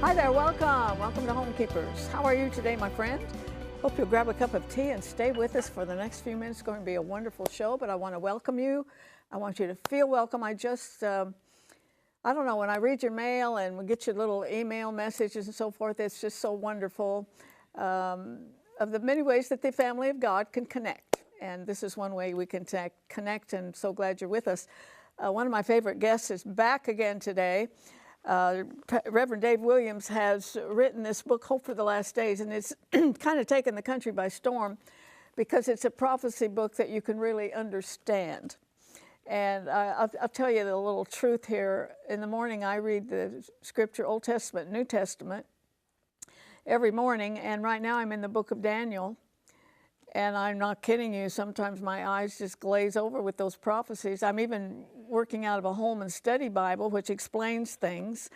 Hi there, welcome. Welcome to Homekeepers. How are you today, my friend? Hope you'll grab a cup of tea and stay with us for the next few minutes. It's going to be a wonderful show, but I want to welcome you. I want you to feel welcome. I don't know, when I read your mail and we get your little email messages and so forth, it's just so wonderful of the many ways that the family of God can connect. And this is one way we can connect, and so glad you're with us. One of my favorite guests is back again today. Reverend Dave Williams has written this book, Hope for the Last Days, and it's kind of taken the country by storm because it's a prophecy book that you can really understand. And I'll tell you the little truth here. In the morning, I read the scripture, Old Testament, New Testament, every morning, and right now I'm in the book of Daniel. And I'm not kidding you, sometimes my eyes just glaze over with those prophecies. I'm even working out of a home and study Bible, which explains things.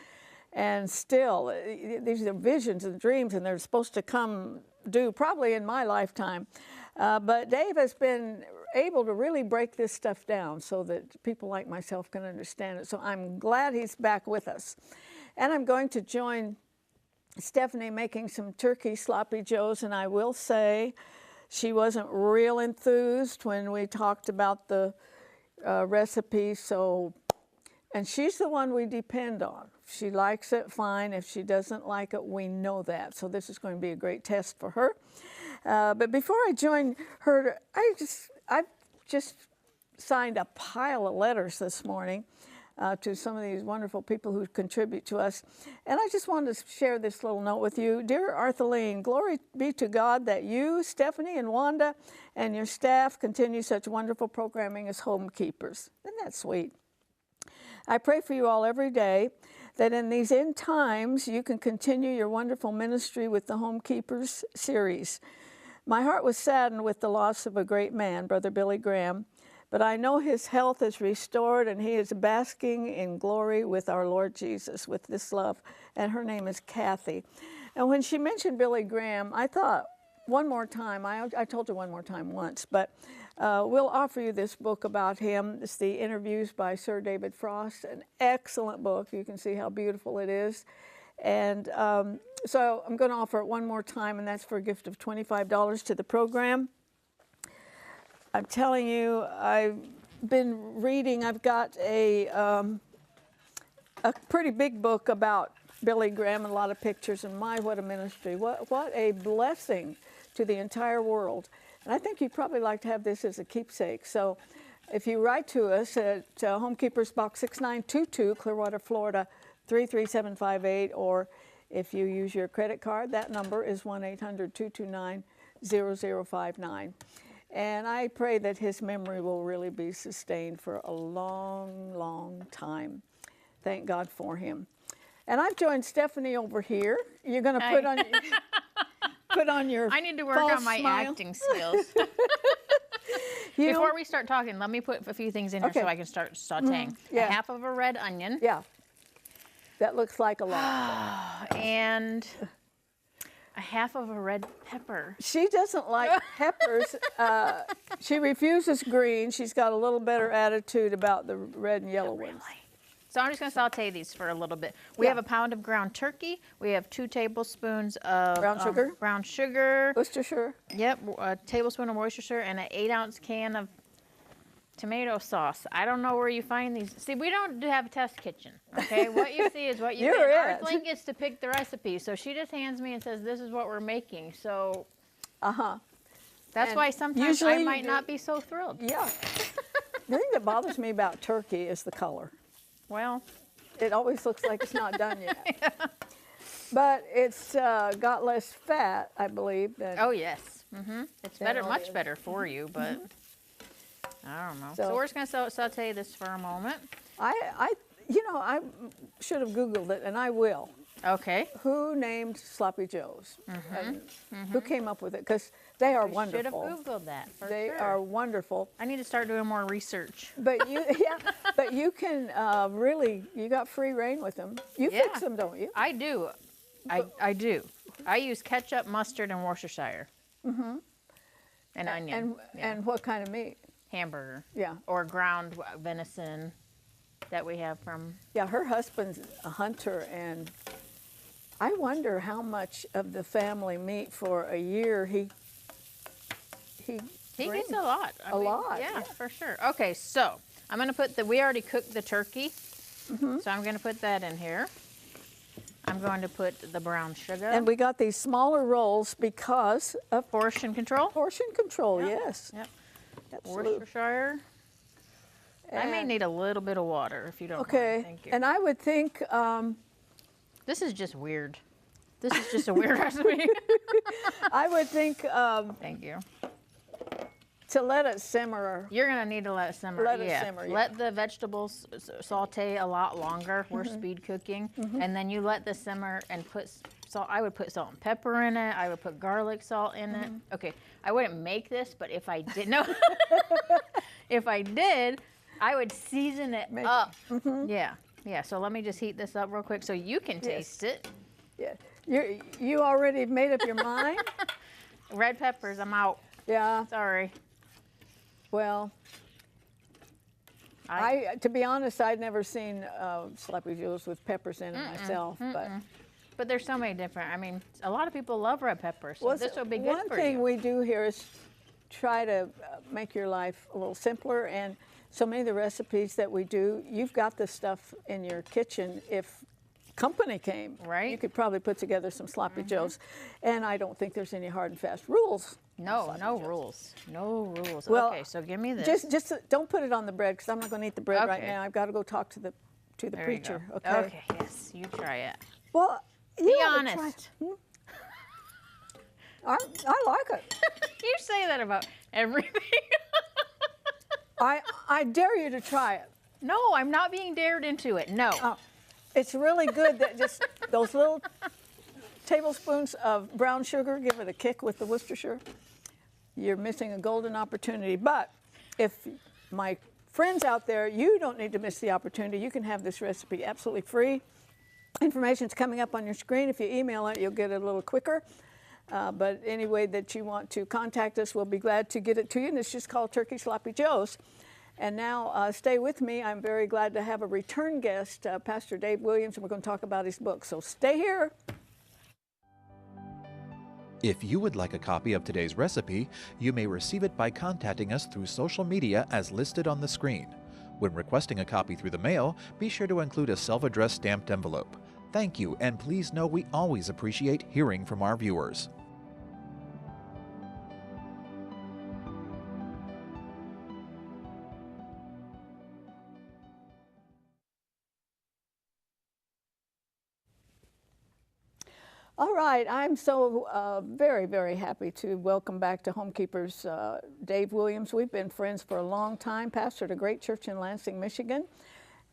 And still, these are visions and dreams, and they're supposed to come due probably in my lifetime. But Dave has been able to really break this stuff down so that people like myself can understand it. So I'm glad he's back with us. And I'm going to join Stephanie making some turkey sloppy joes, and I will say, she wasn't real enthused when we talked about the recipe, and she's the one we depend on. If she likes it, fine. If she doesn't like it, we know that. So this is going to be a great test for her. But before I join her, I've just signed a pile of letters this morning to some of these wonderful people who contribute to us. And I just wanted to share this little note with you. Dear Arthelene, glory be to God that you, Stephanie, and Wanda, and your staff continue such wonderful programming as Homekeepers. Isn't that sweet? I pray for you all every day that in these end times you can continue your wonderful ministry with the Homekeepers series. My heart was saddened with the loss of a great man, Brother Billy Graham, but I know his health is restored and he is basking in glory with our Lord Jesus, with this love. And her name is Kathy. And when she mentioned Billy Graham, I thought one more time, I told you one more time once, but we'll offer you this book about him. It's the Interviews by Sir David Frost, an excellent book. You can see how beautiful it is. And so I'm going to offer it one more time, and that's for a gift of $25 to the program. I'm telling you, I've been reading. I've got a pretty big book about Billy Graham and a lot of pictures, and my, what a ministry. What a blessing to the entire world. And I think you'd probably like to have this as a keepsake. So if you write to us at Homekeepers Box 6922, Clearwater, Florida, 33758, or if you use your credit card, that number is 1-800-229-0059. And I pray that his memory will really be sustained for a long, long time. Thank God for him. And I've joined Stephanie over here. You're going to put on your I need to work on my acting skills. Before we start talking, let me put a few things in here so I can start sauteing. Yeah. A half of a red onion. Yeah. That looks like a lot. And a half of a red pepper. She doesn't like peppers. She refuses green. She's got a little better attitude about the red and yellow ones. So I'm just going to saute these for a little bit. We have a pound of ground turkey. We have 2 tablespoons of brown sugar. Worcestershire. Yep, a tablespoon of Worcestershire and an 8-ounce can of tomato sauce. I don't know where you find these. See, we don't have a test kitchen, okay? What you see is what you get. Arthelene gets to pick the recipe, so she just hands me and says, this is what we're making. So that's why sometimes I might not be so thrilled. Yeah. The thing that bothers me about turkey is the color. Well, it always looks like it's not done yet. Yeah. But it's got less fat, I believe. Than oh, yes. It's better, much better for you, but I don't know. So we're just going to saute this for a moment. I should have Googled it, and I will. Okay. Who named Sloppy Joes? Who came up with it? Because they are wonderful. Should have Googled that for They sure. are wonderful. I need to start doing more research. But but you can really, you got free reign with them. You fix them, don't you? I do. I do. I use ketchup, mustard, and Worcestershire. And onion. And what kind of meat? Hamburger. Yeah. Or ground venison that we have from. Yeah, her husband's a hunter, and I wonder how much of the family meat for a year he gets a lot. I mean, lot. Yeah, for sure. Okay, so I'm going to put we already cooked the turkey. So I'm going to put that in here. I'm going to put the brown sugar. And we got these smaller rolls because of portion control. Portion control, yep. Yes. Yep. Absolutely. Worcestershire. I may need a little bit of water if you don't mind. Okay. Thank you. And I would think... this is just weird. This is just a weird recipe. I would think... thank you. To let it simmer. You're going to need to let it simmer. Let it simmer, yeah. Let the vegetables saute a lot longer. We're speed cooking. And then you let this simmer and put salt. I would put salt and pepper in it. I would put garlic salt in it. Okay, I wouldn't make this, but if I did, if I did, I would season it up. Yeah, yeah. So let me just heat this up real quick so you can taste it. Yeah, you already made up your mind? Red peppers, I'm out. Yeah. Sorry. Well, to be honest, I'd never seen sloppy joes with peppers in it myself. But there's so many different. I mean, a lot of people love red peppers, so this will be good for you. One thing we do here is try to make your life a little simpler, and so many of the recipes that we do, you've got the stuff in your kitchen. If company came, right, you could probably put together some sloppy joes, and I don't think there's any hard and fast rules. No rules. No rules. Well, okay, so give me this. Just don't put it on the bread because I'm not going to eat the bread right now. I've got to go talk to the preacher. Okay. Okay. Yes, you try it. Well, be honest. I like it. You say that about everything. I dare you to try it. No, I'm not being dared into it. No. It's really good that just those little tablespoons of brown sugar give it a kick with the Worcestershire. You're missing a golden opportunity. But if my friends out there, you don't need to miss the opportunity. You can have this recipe absolutely free. Information's coming up on your screen. If you email it, you'll get it a little quicker. But any way that you want to contact us, we'll be glad to get it to you. And it's just called Turkey Sloppy Joes. And now, stay with me. I'm very glad to have a return guest, Pastor Dave Williams, and we're going to talk about his book. So stay here. If you would like a copy of today's recipe, you may receive it by contacting us through social media as listed on the screen. When requesting a copy through the mail, be sure to include a self-addressed stamped envelope. Thank you, and please know we always appreciate hearing from our viewers. All right, I'm so very, very happy to welcome back to Homekeepers Dave Williams. We've been friends for a long time, pastored a great church in Lansing, Michigan,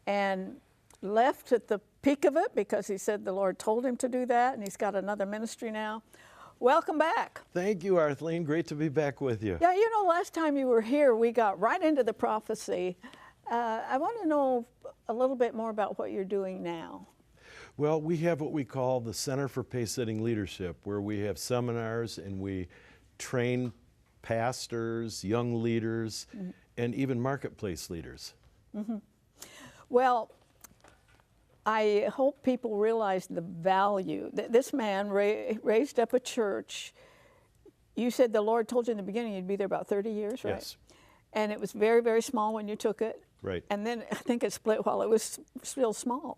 and left at the peak of it because he said the Lord told him to do that, and he's got another ministry now. Welcome back. Thank you, Arthelene. Great to be back with you. Yeah, you know, last time you were here, we got right into the prophecy. I want to know a little bit more about what you're doing now. Well, we have what we call the Center for Pace-Setting Leadership, where we have seminars and we train pastors, young leaders, and even marketplace leaders. Well, I hope people realize the value. This man raised up a church. You said the Lord told you in the beginning you'd be there about 30 years, right? Yes. And it was very, very small when you took it. Right. And then I think it split while it was still small.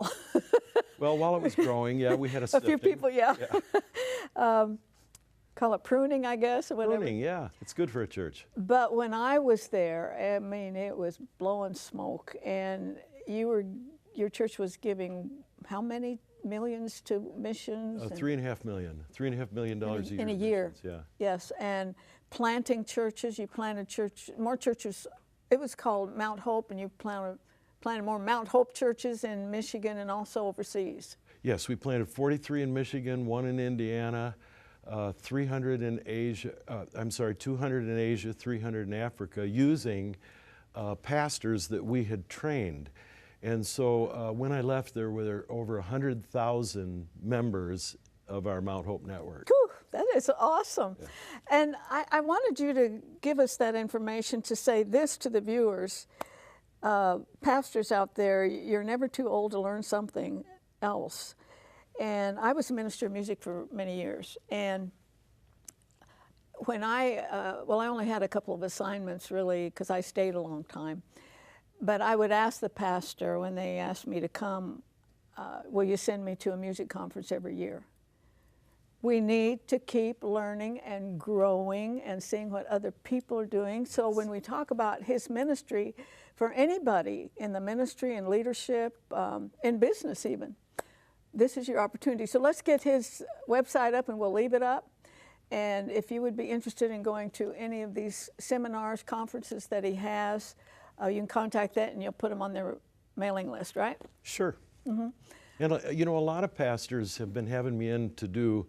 Well, while it was growing, yeah, we had a few people, yeah. Call it pruning, I guess, or whatever. Pruning, yeah. It's good for a church. But when I was there, I mean, it was blowing smoke. And your church was giving how many millions to missions? $3.5 million. $3.5 million a year. In a year. Missions, yeah. Yes, and planting churches. You planted more churches. It was called Mount Hope, and you planted more Mount Hope churches in Michigan and also overseas. Yes, we planted 43 in Michigan, 1 in Indiana, 300 in Asia, 200 in Asia, 300 in Africa, using pastors that we had trained. And so when I left, there were over 100,000 members of our Mount Hope network. Whew, that is awesome. Yeah. And I wanted you to give us that information to say this to the viewers. Pastors out there, you're never too old to learn something else. And I was a minister of music for many years. And when I only had a couple of assignments really, because I stayed a long time. But I would ask the pastor when they asked me to come, will you send me to a music conference every year? We need to keep learning and growing and seeing what other people are doing. So when we talk about his ministry, for anybody in the ministry and leadership, in business even, this is your opportunity. So let's get his website up and we'll leave it up. And if you would be interested in going to any of these seminars, conferences that he has, you can contact that and you'll put them on their mailing list, right? Sure. Mm-hmm. And you know, a lot of pastors have been having me in to do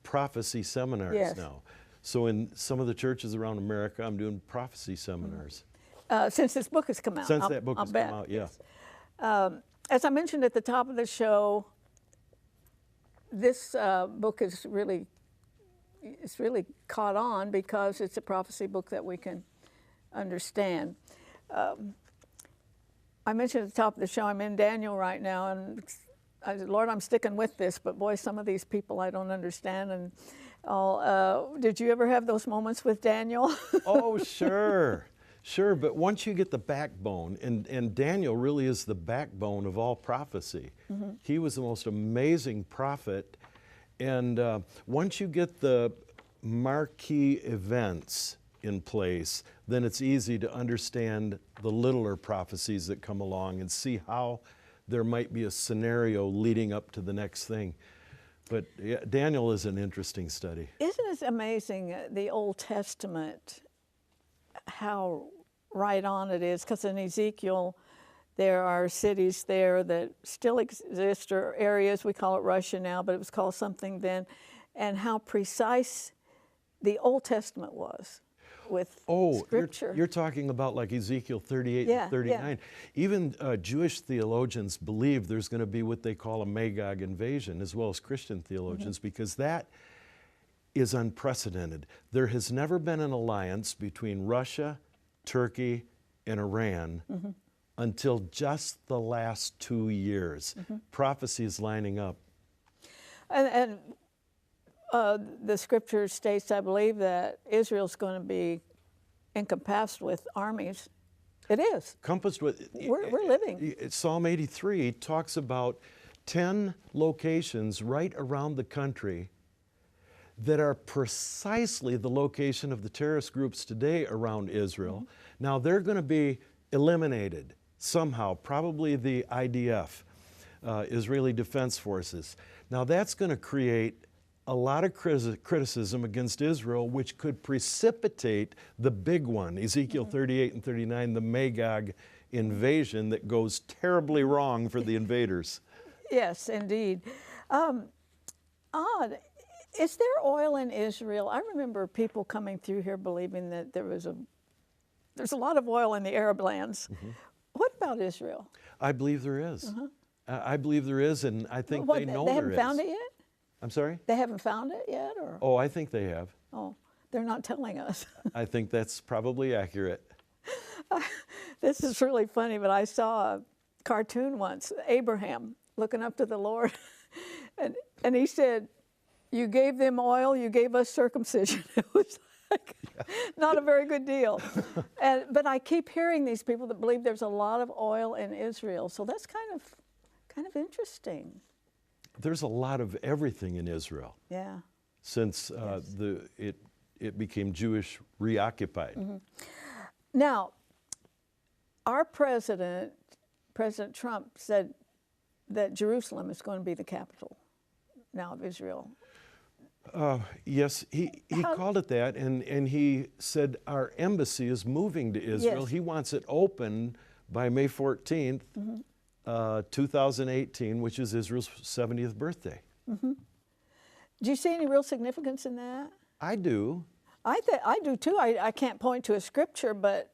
prophecy seminars now. So in some of the churches around America, I'm doing prophecy seminars. Since this book has come out. Since that book has come out, yeah. Yes. As I mentioned at the top of the show, this book is really caught on because it's a prophecy book that we can understand. I mentioned at the top of the show, I'm in Daniel right now, and I said, Lord, I'm sticking with this, but boy, some of these people I don't understand. And all. Did you ever have those moments with Daniel? Oh, sure. Sure, but once you get the backbone, and Daniel really is the backbone of all prophecy. Mm-hmm. He was the most amazing prophet. And once you get the marquee events in place, then it's easy to understand the littler prophecies that come along and see how there might be a scenario leading up to the next thing. But yeah, Daniel is an interesting study. Isn't it amazing, the Old Testament, how right on it is? Because in Ezekiel, there are cities there that still exist, or areas, we call it Russia now, but it was called something then, and how precise the Old Testament was with Scripture. You're talking about like Ezekiel 38 and 39. Yeah. Even Jewish theologians believe there's going to be what they call a Magog invasion, as well as Christian theologians, because that is unprecedented. There has never been an alliance between Russia, Turkey, and Iran until just the last 2 years. Prophecy is lining up. And the Scripture states, I believe, that Israel's going to be encompassed with armies. It is. Encompassed with. We're living. Psalm 83 talks about 10 locations right around the country that are precisely the location of the terrorist groups today around Israel. Now they're going to be eliminated somehow, probably the IDF, Israeli Defense Forces. Now that's going to create a lot of criticism against Israel, which could precipitate the big one, Ezekiel 38 and 39, the Magog invasion that goes terribly wrong for the invaders. Yes, indeed. Odd. Is there oil in Israel? I remember people coming through here believing that there's a lot of oil in the Arab lands. What about Israel? I believe there is. I believe there is, and I think they know there is. They haven't found it yet? I'm sorry? They haven't found it yet? Or? Oh, I think they have. Oh, they're not telling us. I think that's probably accurate. This is really funny, but I saw a cartoon once, Abraham looking up to the Lord, and he said, you gave them oil, you gave us circumcision. It was like not a very good deal. But I keep hearing these people that believe there's a lot of oil in Israel, so that's kind of interesting. There's a lot of everything in Israel. Yeah. Since it became Jewish reoccupied. Now, our President Trump, said that Jerusalem is going to be the capital now of Israel. Yes, he called it that, and he said our embassy is moving to Israel. Yes. He wants it open by May 14th, 2018, which is Israel's 70th birthday. Do you see any real significance in that? I do. I do too. I can't point to a scripture, but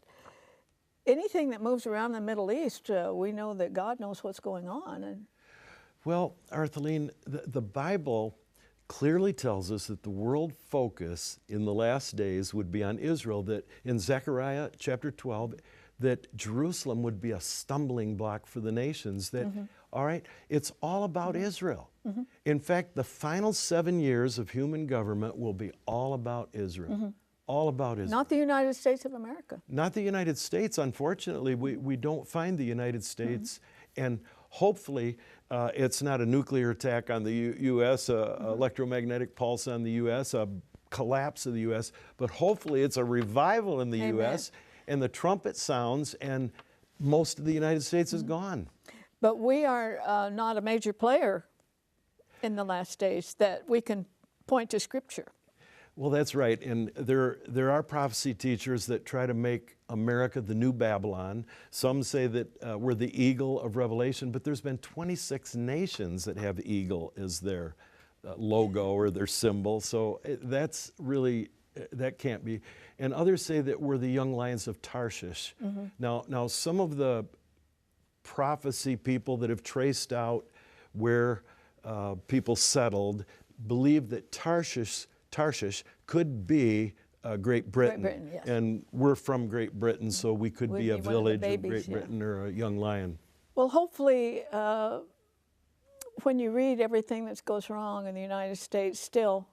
anything that moves around the Middle East, we know that God knows what's going on. Well, Arthelene, the Bible clearly tells us that the world focus in the last days would be on Israel, that in Zechariah chapter 12, that Jerusalem would be a stumbling block for the nations, that, all right, it's all about Israel. In fact, the final 7 years of human government will be all about Israel. All about Israel. Not the United States of America. Not the United States, unfortunately. We don't find the United States, and hopefully it's not a nuclear attack on the U.S., electromagnetic pulse on the U.S., a collapse of the U.S., but hopefully it's a revival in the U.S., and the trumpet sounds, and most of the United States is gone. But we are not a major player in the last days that we can point to Scripture. Well, that's right, and there are prophecy teachers that try to make America the new Babylon. Some say that we're the eagle of Revelation, but there's been 26 nations that have eagle as their logo or their symbol, so that's really, that can't be. And others say that we're the young lions of Tarshish. Now, some of the prophecy people that have traced out where people settled believe that Tarshish could be Great Britain, yes. And we're from Great Britain, so we could be a one of the village of babies, Great Britain or a young lion. Well, hopefully, when you read everything that goes wrong in the United States, still,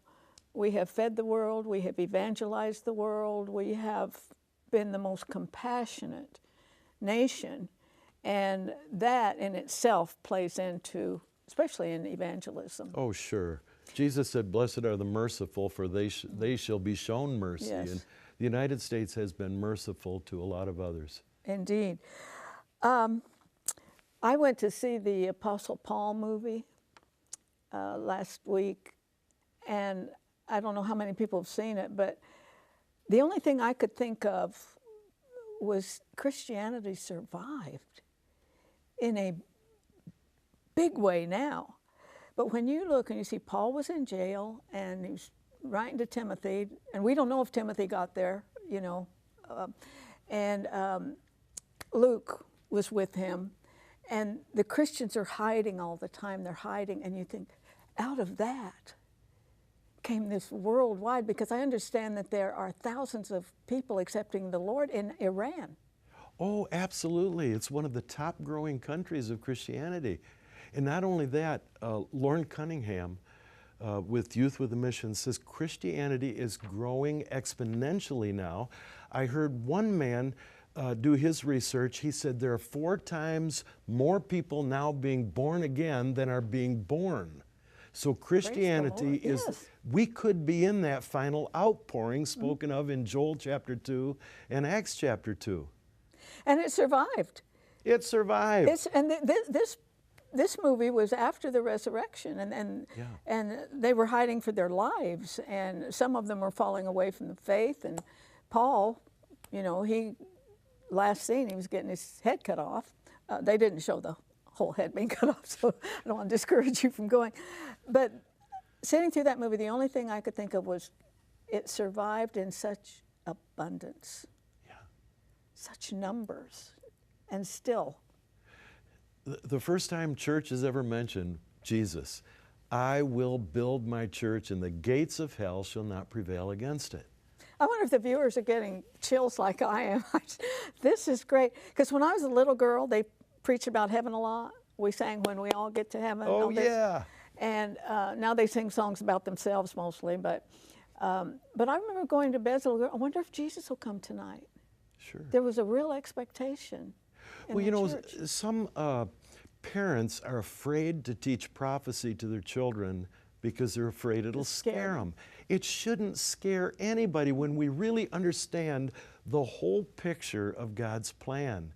we have fed the world, we have evangelized the world, we have been the most compassionate nation, and that in itself plays into, especially in evangelism. Oh, sure. Jesus said, "Blessed are the merciful, for they shall be shown mercy." Yes. And the United States has been merciful to a lot of others. Indeed. I went to see the Apostle Paul movie last week, and I don't know how many people have seen it, but the only thing I could think of was Christianity survived in a big way now. But when you look and you see Paul was in jail and he was writing to Timothy, and we don't know if Timothy got there, you know, and Luke was with him, and the Christians are hiding all the time. They're hiding, and you think, out of that came this worldwide, because I understand that there are thousands of people accepting the Lord in Iran. Oh, absolutely. It's one of the top growing countries of Christianity. And not only that, Lauren Cunningham with Youth with a Mission says Christianity is growing exponentially now. I heard one man do his research. He said there are 4 times more people now being born again than are being born. So Christianity is, yes. We could be in that final outpouring spoken of in Joel chapter 2 and Acts chapter 2. And it survived. It survived. This movie was after the resurrection, and they were hiding for their lives, and some of them were falling away from the faith. And Paul, you know, last scene, he was getting his head cut off. They didn't show the whole head being cut off, so I don't want to discourage you from going. But sitting through that movie, the only thing I could think of was it survived in such abundance, such numbers, and still. The first time church is ever mentioned, Jesus, "I will build my church, and the gates of hell shall not prevail against it." I wonder if the viewers are getting chills like I am. This is great. Because when I was a little girl, they preached about heaven a lot. We sang "When We All Get to Heaven." Oh, yeah. And now they sing songs about themselves mostly. But I remember going to bed as a little girl, I wonder if Jesus will come tonight. Sure. There was a real expectation. Well, you know, some parents are afraid to teach prophecy to their children because they're afraid it'll scare them. It shouldn't scare anybody when we really understand the whole picture of God's plan.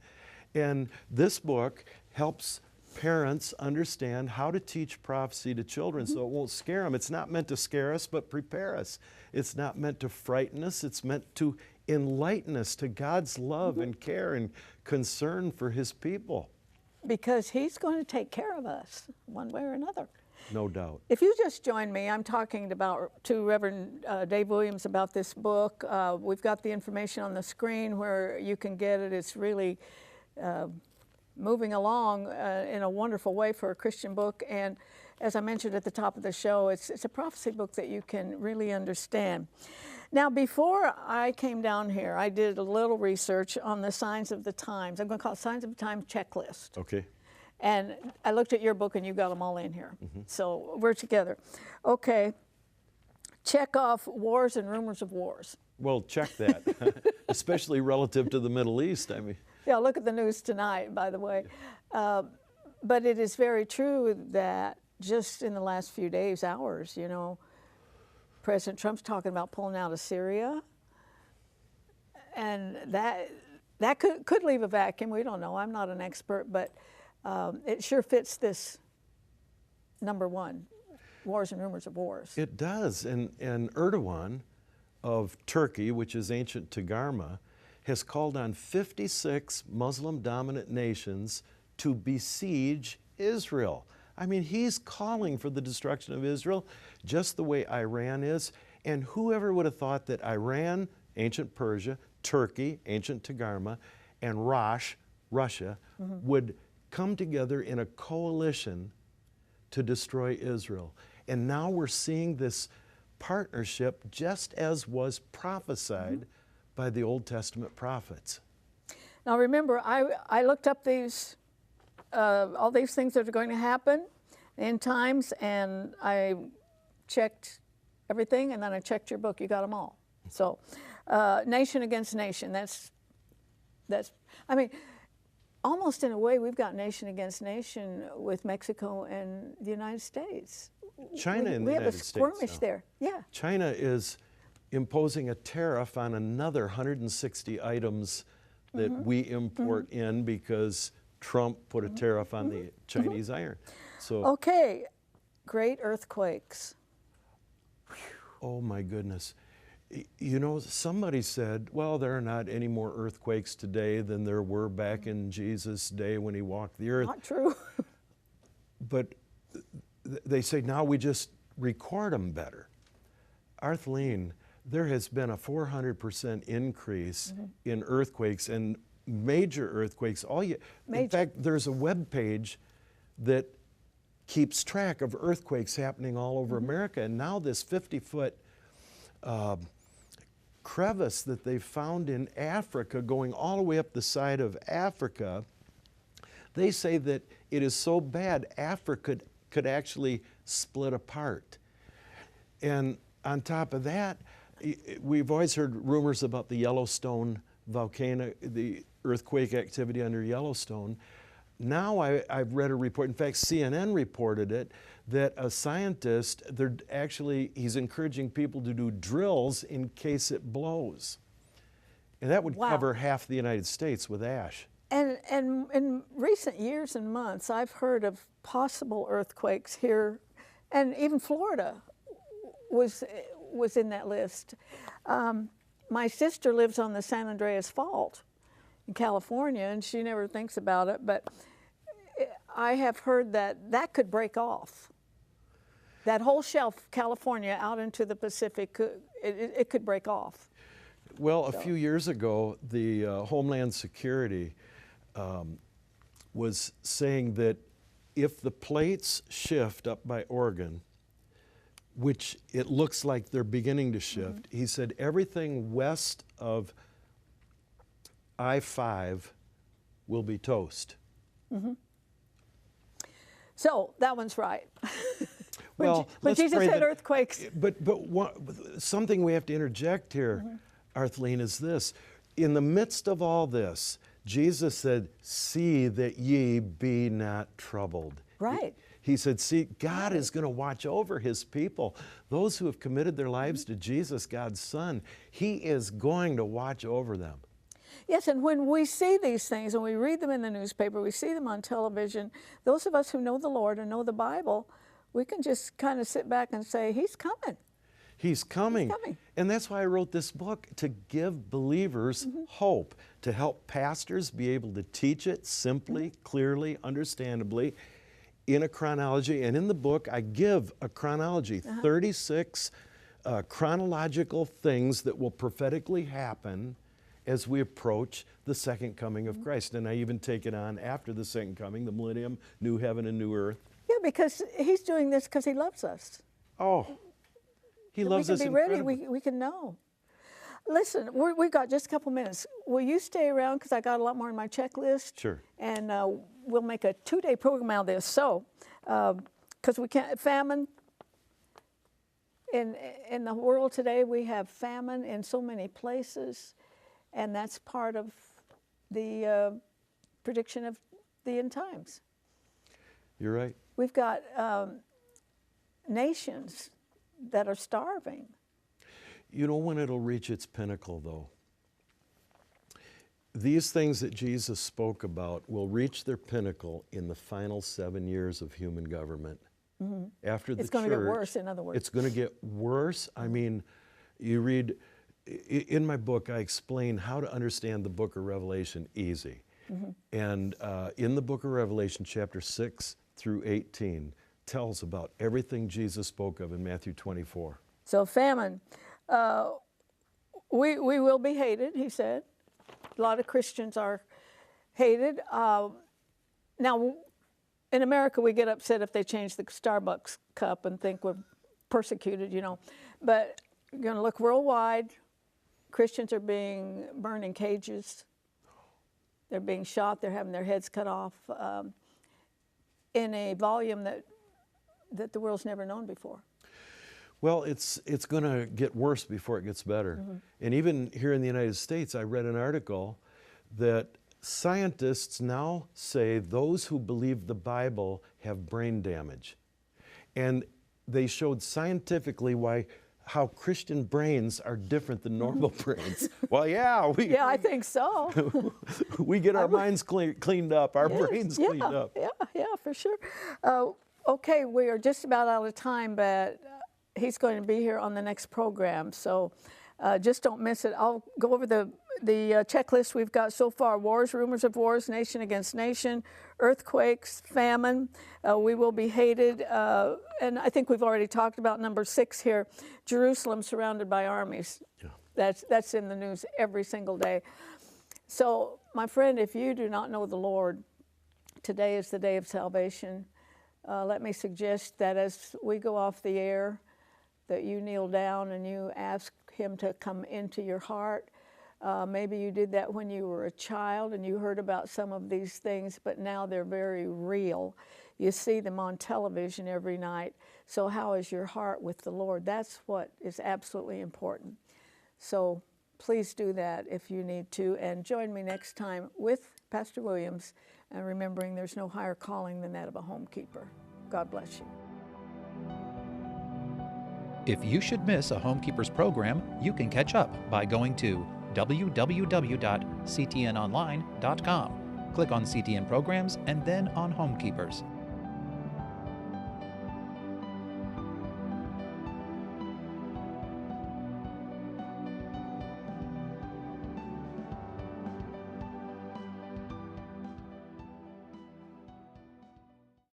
And this book helps parents understand how to teach prophecy to children so it won't scare them. It's not meant to scare us, but prepare us. It's not meant to frighten us. It's meant to enlighten us to God's love and care and concern for His people. Because He's going to take care of us one way or another. No doubt. If you just joined me, I'm talking to Reverend Dave Williams about this book. We've got the information on the screen where you can get it. It's really moving along in a wonderful way for a Christian book. And as I mentioned at the top of the show, it's a prophecy book that you can really understand. Now, before I came down here, I did a little research on the signs of the times. I'm going to call it Signs of the Times checklist. Okay. And I looked at your book, and you got them all in here. So we're together. Okay. Check off wars and rumors of wars. Well, check that, especially relative to the Middle East. I mean. Yeah, look at the news tonight, by the way. But it is very true that just in the last few days, hours, you know, President Trump's talking about pulling out of Syria. And that could leave a vacuum. We don't know. I'm not an expert, but it sure fits this number one, wars and rumors of wars. It does. And Erdogan of Turkey, which is ancient Tagarma, has called on 56 Muslim-dominant nations to besiege Israel. I mean, he's calling for the destruction of Israel just the way Iran is. And whoever would have thought that Iran, ancient Persia, Turkey, ancient Tagarma, and Russia, would come together in a coalition to destroy Israel. And now we're seeing this partnership just as was prophesied by the Old Testament prophets. Now remember, I looked up these, all these things that are going to happen in times, and I checked everything, and then I checked your book. You got them all. So, nation against nation, that's, I mean, almost in a way, we've got nation against nation with Mexico and the United States. China and the United States. We have a skirmish there, yeah. China is imposing a tariff on another 160 items that we import in because Trump put a tariff on the Chinese iron. So, okay, great earthquakes. oh my goodness. You know, somebody said, well, there are not any more earthquakes today than there were back in Jesus' day when he walked the earth. Not true. But they say now we just record them better. Arthelene, there has been a 400% increase in earthquakes and major earthquakes. In fact, there's a web page that keeps track of earthquakes happening all over America. And now this 50-foot crevice that they found in Africa, going all the way up the side of Africa, they say that it is so bad Africa could actually split apart. And on top of that, we've always heard rumors about the Yellowstone volcano, the earthquake activity under Yellowstone. Now I've read a report, in fact CNN reported it, that a scientist, he's encouraging people to do drills in case it blows. And that would cover half the United States with ash. And in recent years and months, I've heard of possible earthquakes here, and even Florida was in that list. My sister lives on the San Andreas Fault in California, and she never thinks about it, but I have heard that could break off. That whole shelf, California, out into the Pacific, it could break off. Well, a few years ago, the Homeland Security was saying that if the plates shift up by Oregon, which it looks like they're beginning to shift, he said everything west of I-5 will be toast. So that one's right. Well, when Jesus said earthquakes. But something we have to interject here, Arthelene, is this. In the midst of all this, Jesus said, see that ye be not troubled. Right. He said, see, God is going to watch over his people. Those who have committed their lives to Jesus, God's Son, he is going to watch over them. Yes, and when we see these things and we read them in the newspaper, we see them on television, those of us who know the Lord and know the Bible, we can just kind of sit back and say, he's coming. He's coming. He's coming. And that's why I wrote this book, to give believers hope, to help pastors be able to teach it simply, clearly, understandably, in a chronology. And in the book, I give a chronology, 36 chronological things that will prophetically happen as we approach the second coming of Christ. And I even take it on after the second coming, the millennium, new heaven and new earth. Yeah, because he's doing this because he loves us. Oh, he loves us incredibly. incredibly. We can know. Listen, we've got just a couple minutes. Will you stay around, because I got a lot more in my checklist? Sure. And we'll make a 2-day program out of this. So, because we can't, famine, in the world today, we have famine in so many places, and that's part of the prediction of the end times. You're right. We've got nations that are starving. You know when it'll reach its pinnacle, though? These things that Jesus spoke about will reach their pinnacle in the final 7 years of human government. Mm-hmm. After the church, it's going to get worse, in other words. It's going to get worse. I mean, you read, in my book, I explain how to understand the book of Revelation easy. Mm-hmm. And in the book of Revelation, chapter 6 through 18, tells about everything Jesus spoke of in Matthew 24. So famine, we will be hated, he said. A lot of Christians are hated. Now, in America, we get upset if they change the Starbucks cup and think we're persecuted, you know. But you're going to look worldwide. Christians are being burned in cages. They're being shot. They're having their heads cut off in a volume that the world's never known before. Well, it's going to get worse before it gets better. Mm-hmm. And even here in the United States, I read an article that scientists now say those who believe the Bible have brain damage. And they showed scientifically how Christian brains are different than normal brains. Well, yeah. Yeah, I think so. We get our minds cleaned up, our brains cleaned up. Yeah, for sure. Okay, we are just about out of time, but he's going to be here on the next program, so just don't miss it. I'll go over the checklist we've got so far: wars, rumors of wars, nation against nation, earthquakes, famine. We will be hated, and I think we've already talked about number 6 here: Jerusalem surrounded by armies. Yeah. That's in the news every single day. So, my friend, if you do not know the Lord, today is the day of salvation. Let me suggest that as we go off the air, that you kneel down and you ask him to come into your heart. Maybe you did that when you were a child and you heard about some of these things, but now they're very real. You see them on television every night. So how is your heart with the Lord? That's what is absolutely important. So please do that if you need to. And join me next time with Pastor Williams, and remembering there's no higher calling than that of a homekeeper. God bless you. If you should miss a Homekeepers program, you can catch up by going to www.ctnonline.com. Click on CTN Programs and then on Homekeepers.